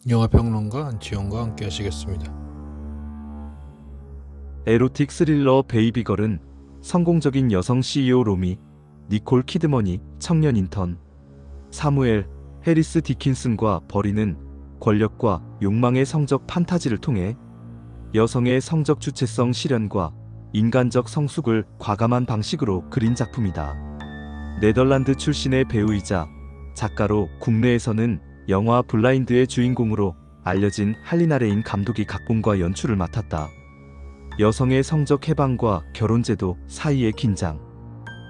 영화평론가 안치홍과 함께 하시겠습니다. 에로틱 스릴러 베이비걸은 성공적인 여성 CEO 로미, 니콜 키드머니, 청년 인턴, 사무엘, 해리스 디킨슨과 벌이는 권력과 욕망의 성적 판타지를 통해 여성의 성적 주체성 실현과 인간적 성숙을 과감한 방식으로 그린 작품이다. 네덜란드 출신의 배우이자 작가로 국내에서는 영화 블라인드의 주인공으로 알려진 할리나 레인 감독이 각본과 연출을 맡았다. 여성의 성적 해방과 결혼제도 사이의 긴장.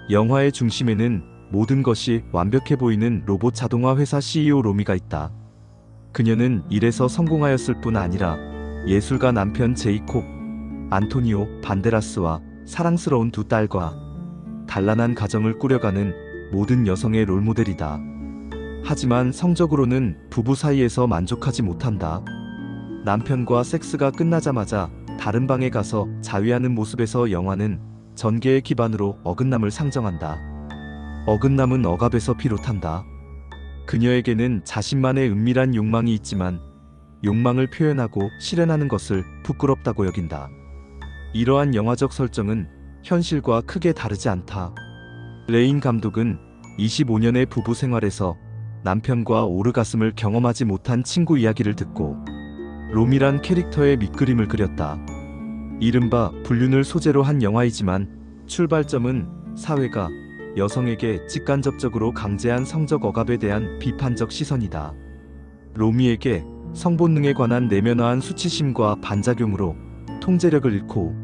영화의 중심에는 모든 것이 완벽해 보이는 로봇 자동화 회사 CEO 로미가 있다. 그녀는 일에서 성공하였을 뿐 아니라 예술가 남편 제이콥, 안토니오 반데라스와 사랑스러운 두 딸과 단란한 가정을 꾸려가는 모든 여성의 롤모델이다. 하지만 성적으로는 부부 사이에서 만족하지 못한다. 남편과 섹스가 끝나자마자 다른 방에 가서 자위하는 모습에서 영화는 전개의 기반으로 어긋남을 상정한다. 어긋남은 억압에서 비롯한다. 그녀에게는 자신만의 은밀한 욕망이 있지만 욕망을 표현하고 실현하는 것을 부끄럽다고 여긴다. 이러한 영화적 설정은 현실과 크게 다르지 않다. 레인 감독은 25년의 부부 생활에서 남편과 오르가슴을 경험하지 못한 친구 이야기를 듣고 롬이란 캐릭터의 밑그림을 그렸다. 이른바 불륜을 소재로 한 영화이지만 출발점은 사회가 여성에게 직간접적으로 강제한 성적 억압에 대한 비판적 시선이다. 로미에게 성본능에 관한 내면화한 수치심과 반작용으로 통제력을 잃고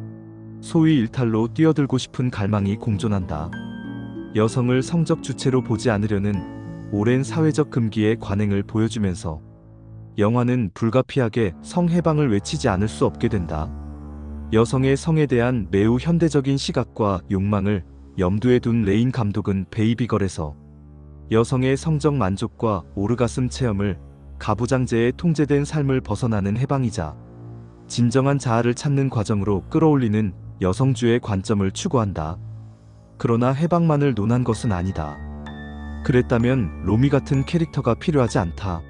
소위 일탈로 뛰어들고 싶은 갈망이 공존한다. 여성을 성적 주체로 보지 않으려는 오랜 사회적 금기의 관행을 보여주면서 영화는 불가피하게 성해방을 외치지 않을 수 없게 된다. 여성의 성에 대한 매우 현대적인 시각과 욕망을 염두에 둔 레인 감독은 베이비걸에서 여성의 성적 만족과 오르가슴 체험을 가부장제에 통제된 삶을 벗어나는 해방이자 진정한 자아를 찾는 과정으로 끌어올리는 여성주의 관점을 추구한다. 그러나 해방만을 논한 것은 아니다. 그랬다면 로미 같은 캐릭터가 필요하지 않다.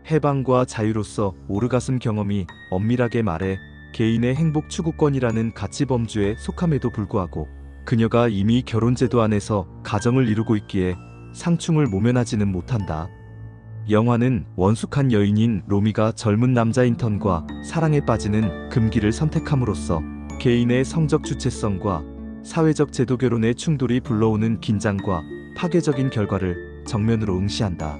해방과 자유로서 오르가슴 경험이 엄밀하게 말해 개인의 행복 추구권이라는 가치 범주에 속함에도 불구하고 그녀가 이미 결혼제도 안에서 가정을 이루고 있기에 상충을 모면하지는 못한다. 영화는 원숙한 여인인 로미가 젊은 남자 인턴과 사랑에 빠지는 금기를 선택함으로써 개인의 성적 주체성과 사회적 제도 결혼의 충돌이 불러오는 긴장과 파괴적인 결과를 정면으로 응시한다.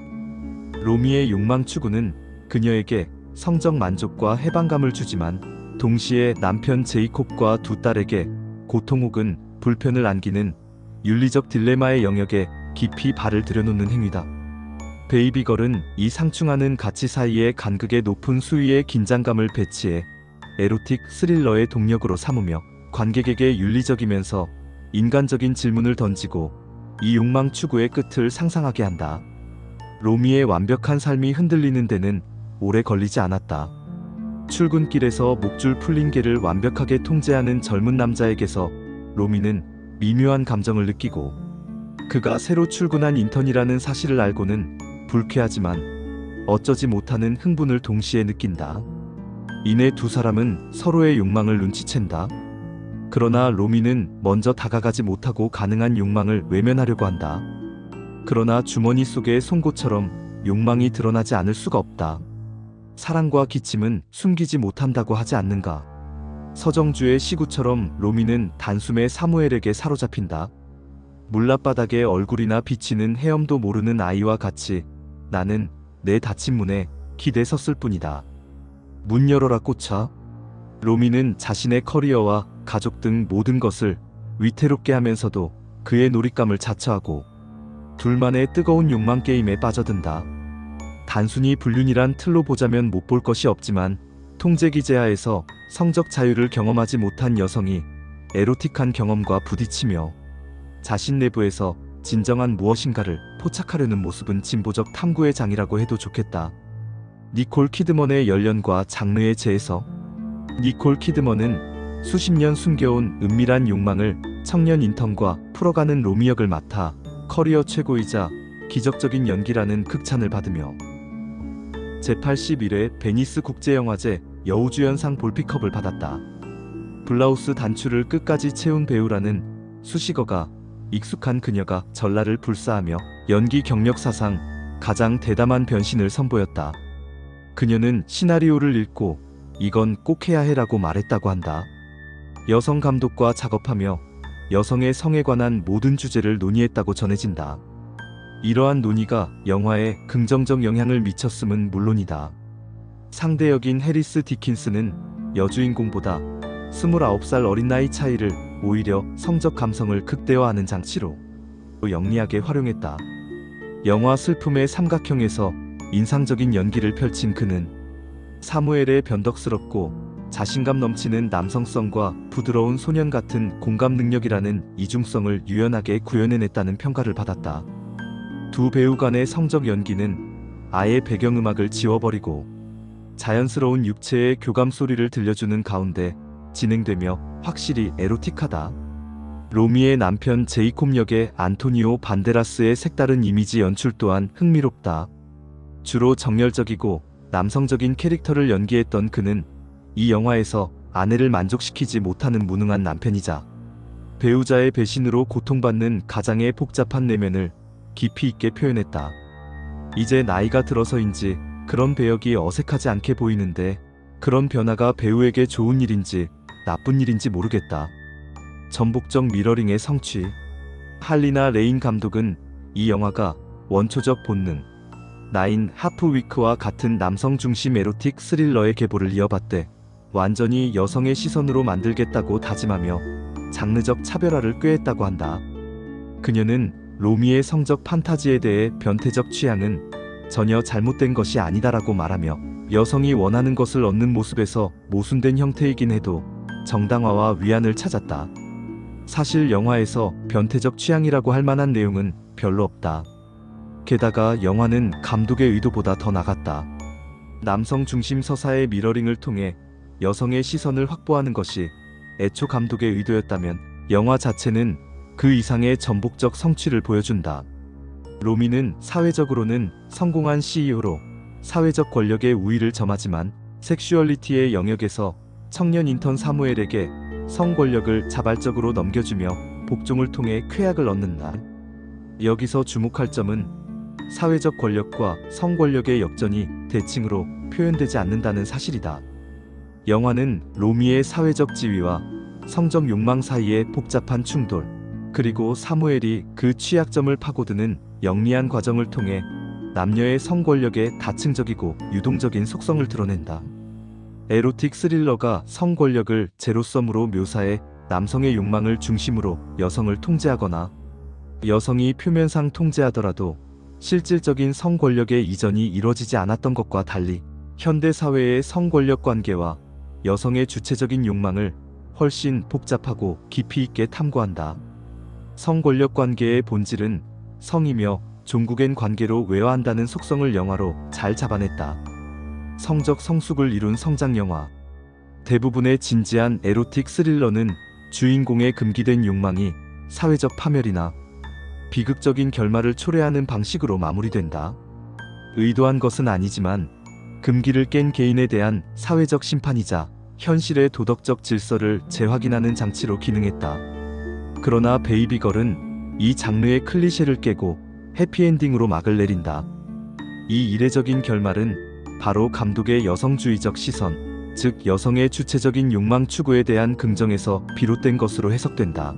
로미의 욕망 추구는 그녀에게 성적 만족과 해방감을 주지만 동시에 남편 제이콥과 두 딸에게 고통 혹은 불편을 안기는 윤리적 딜레마의 영역에 깊이 발을 들여놓는 행위다. 베이비걸은 이 상충하는 가치 사이의 간극의 높은 수위의 긴장감을 배치해 에로틱 스릴러의 동력으로 삼으며 관객에게 윤리적이면서 인간적인 질문을 던지고 이 욕망 추구의 끝을 상상하게 한다. 로미의 완벽한 삶이 흔들리는 데는 오래 걸리지 않았다. 출근길에서 목줄 풀린 개를 완벽하게 통제하는 젊은 남자에게서 로미는 미묘한 감정을 느끼고 그가 새로 출근한 인턴이라는 사실을 알고는 불쾌하지만 어쩌지 못하는 흥분을 동시에 느낀다. 이내 두 사람은 서로의 욕망을 눈치챈다. 그러나 로미는 먼저 다가가지 못하고 가능한 욕망을 외면하려고 한다. 그러나 주머니 속의 송곳처럼 욕망이 드러나지 않을 수가 없다. 사랑과 기침은 숨기지 못한다고 하지 않는가. 서정주의 시구처럼 로미는 단숨에 사무엘에게 사로잡힌다. 물납바닥에 얼굴이나 비치는 헤엄도 모르는 아이와 같이 나는 내 닫힌 문에 기대 섰을 뿐이다. 문 열어라 꽃아. 로미는 자신의 커리어와 가족 등 모든 것을 위태롭게 하면서도 그의 놀잇감을 자처하고 둘만의 뜨거운 욕망 게임에 빠져든다. 단순히 불륜이란 틀로 보자면 못 볼 것이 없지만 통제 기제하에서 성적 자유를 경험하지 못한 여성이 에로틱한 경험과 부딪히며 자신 내부에서 진정한 무엇인가를 포착하려는 모습은 진보적 탐구의 장이라고 해도 좋겠다. 니콜 키드먼의 열연과 장르의 재해석. 니콜 키드먼은 수십 년 숨겨온 은밀한 욕망을 청년 인턴과 풀어가는 로미 역을 맡아 커리어 최고이자 기적적인 연기라는 극찬을 받으며 제81회 베니스 국제영화제 여우주연상 볼피컵을 받았다. 블라우스 단추를 끝까지 채운 배우라는 수식어가 익숙한 그녀가 전라를 불사하며 연기 경력 사상 가장 대담한 변신을 선보였다. 그녀는 시나리오를 읽고 이건 꼭 해야 해라고 말했다고 한다. 여성 감독과 작업하며 여성의 성에 관한 모든 주제를 논의했다고 전해진다. 이러한 논의가 영화에 긍정적 영향을 미쳤음은 물론이다. 상대 역인 해리스 디킨슨은 여주인공보다 29살 어린 나이 차이를 오히려 성적 감성을 극대화하는 장치로 영리하게 활용했다. 영화 슬픔의 삼각형에서 인상적인 연기를 펼친 그는 사무엘의 변덕스럽고 자신감 넘치는 남성성과 부드러운 소년 같은 공감 능력이라는 이중성을 유연하게 구현해냈다는 평가를 받았다. 두 배우 간의 성적 연기는 아예 배경음악을 지워버리고 자연스러운 육체의 교감 소리를 들려주는 가운데 진행되며 확실히 에로틱하다. 로미의 남편 제이콥 역의 안토니오 반데라스의 색다른 이미지 연출 또한 흥미롭다. 주로 정열적이고 남성적인 캐릭터를 연기했던 그는 이 영화에서 아내를 만족시키지 못하는 무능한 남편이자 배우자의 배신으로 고통받는 가장의 복잡한 내면을 깊이 있게 표현했다. 이제 나이가 들어서인지 그런 배역이 어색하지 않게 보이는데 그런 변화가 배우에게 좋은 일인지 나쁜 일인지 모르겠다. 전복적 미러링의 성취. 할리나 레인 감독은 이 영화가 원초적 본능, 나인 하프위크와 같은 남성 중심 에로틱 스릴러의 계보를 이어봤대. 완전히 여성의 시선으로 만들겠다고 다짐하며 장르적 차별화를 꾀했다고 한다. 그녀는 로미의 성적 판타지에 대해 변태적 취향은 전혀 잘못된 것이 아니다라고 말하며 여성이 원하는 것을 얻는 모습에서 모순된 형태이긴 해도 정당화와 위안을 찾았다. 사실 영화에서 변태적 취향이라고 할 만한 내용은 별로 없다. 게다가 영화는 감독의 의도보다 더 나갔다. 남성 중심 서사의 미러링을 통해 여성의 시선을 확보하는 것이 애초 감독의 의도였다면 영화 자체는 그 이상의 전복적 성취를 보여준다. 로미는 사회적으로는 성공한 CEO로 사회적 권력의 우위를 점하지만 섹슈얼리티의 영역에서 청년 인턴 사무엘에게 성 권력을 자발적으로 넘겨주며 복종을 통해 쾌약을 얻는다. 여기서 주목할 점은 사회적 권력과 성 권력의 역전이 대칭으로 표현되지 않는다는 사실이다. 영화는 로미의 사회적 지위와 성적 욕망 사이의 복잡한 충돌, 그리고 사무엘이 그 취약점을 파고드는 영리한 과정을 통해 남녀의 성 권력의 다층적이고 유동적인 속성을 드러낸다. 에로틱 스릴러가 성 권력을 제로섬으로 묘사해 남성의 욕망을 중심으로 여성을 통제하거나 여성이 표면상 통제하더라도 실질적인 성 권력의 이전이 이뤄지지 않았던 것과 달리 현대 사회의 성 권력 관계와 여성의 주체적인 욕망을 훨씬 복잡하고 깊이 있게 탐구한다. 성 권력 관계의 본질은 성이며 종국엔 관계로 외화한다는 속성을 영화로 잘 잡아냈다. 성적 성숙을 이룬 성장 영화. 대부분의 진지한 에로틱 스릴러는 주인공의 금기된 욕망이 사회적 파멸이나 비극적인 결말을 초래하는 방식으로 마무리된다. 의도한 것은 아니지만 금기를 깬 개인에 대한 사회적 심판이자 현실의 도덕적 질서를 재확인하는 장치로 기능했다. 그러나 베이비걸은 이 장르의 클리셰를 깨고 해피엔딩으로 막을 내린다. 이 이례적인 결말은 바로 감독의 여성주의적 시선, 즉 여성의 주체적인 욕망 추구에 대한 긍정에서 비롯된 것으로 해석된다.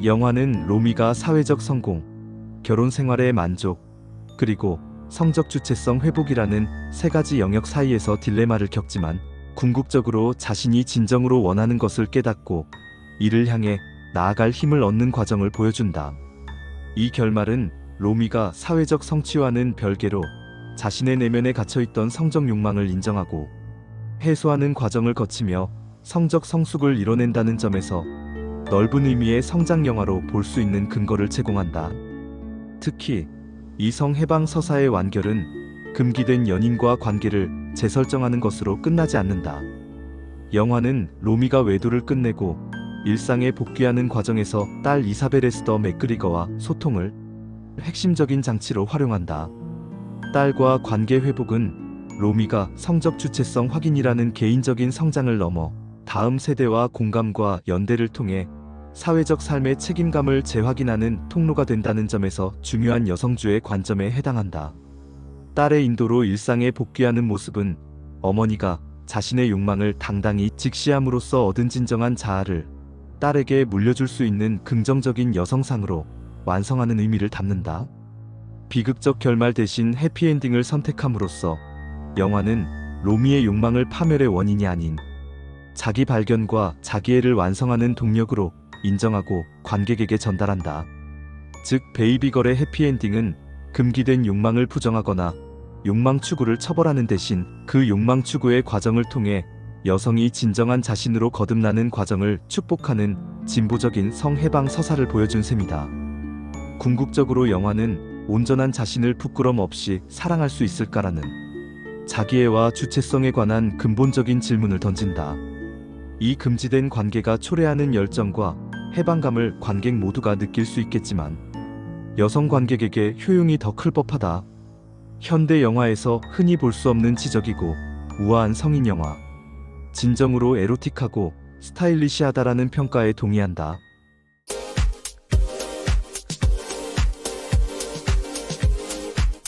영화는 로미가 사회적 성공, 결혼 생활의 만족, 그리고 성적 주체성 회복이라는 세 가지 영역 사이에서 딜레마를 겪지만 궁극적으로 자신이 진정으로 원하는 것을 깨닫고 이를 향해 나아갈 힘을 얻는 과정을 보여준다. 이 결말은 로미가 사회적 성취와는 별개로 자신의 내면에 갇혀있던 성적 욕망을 인정하고 해소하는 과정을 거치며 성적 성숙을 이뤄낸다는 점에서 넓은 의미의 성장 영화로 볼 수 있는 근거를 제공한다. 특히 이성 해방 서사의 완결은 금기된 연인과 관계를 재설정하는 것으로 끝나지 않는다. 영화는 로미가 외도를 끝내고 일상에 복귀하는 과정에서 딸 이사벨 에스더 맥그리거와 소통을 핵심적인 장치로 활용한다. 딸과 관계 회복은 로미가 성적 주체성 확인이라는 개인적인 성장을 넘어 다음 세대와 공감과 연대를 통해 사회적 삶의 책임감을 재확인하는 통로가 된다는 점에서 중요한 여성주의 관점에 해당한다. 딸의 인도로 일상에 복귀하는 모습은 어머니가 자신의 욕망을 당당히 직시함으로써 얻은 진정한 자아를 딸에게 물려줄 수 있는 긍정적인 여성상으로 완성하는 의미를 담는다. 비극적 결말 대신 해피엔딩을 선택함으로써 영화는 로미의 욕망을 파멸의 원인이 아닌 자기 발견과 자기애를 완성하는 동력으로 인정하고 관객에게 전달한다. 즉 베이비걸의 해피엔딩은 금기된 욕망을 부정하거나 욕망 추구를 처벌하는 대신 그 욕망 추구의 과정을 통해 여성이 진정한 자신으로 거듭나는 과정을 축복하는 진보적인 성해방 서사를 보여준 셈이다. 궁극적으로 영화는 온전한 자신을 부끄럼 없이 사랑할 수 있을까라는 자기애와 주체성에 관한 근본적인 질문을 던진다. 이 금지된 관계가 초래하는 열정과 해방감을 관객 모두가 느낄 수 있겠지만 여성 관객에게 효용이 더 클 법하다. 현대 영화에서 흔히 볼 수 없는 지적이고 우아한 성인 영화. 진정으로 에로틱하고 스타일리시하다라는 평가에 동의한다.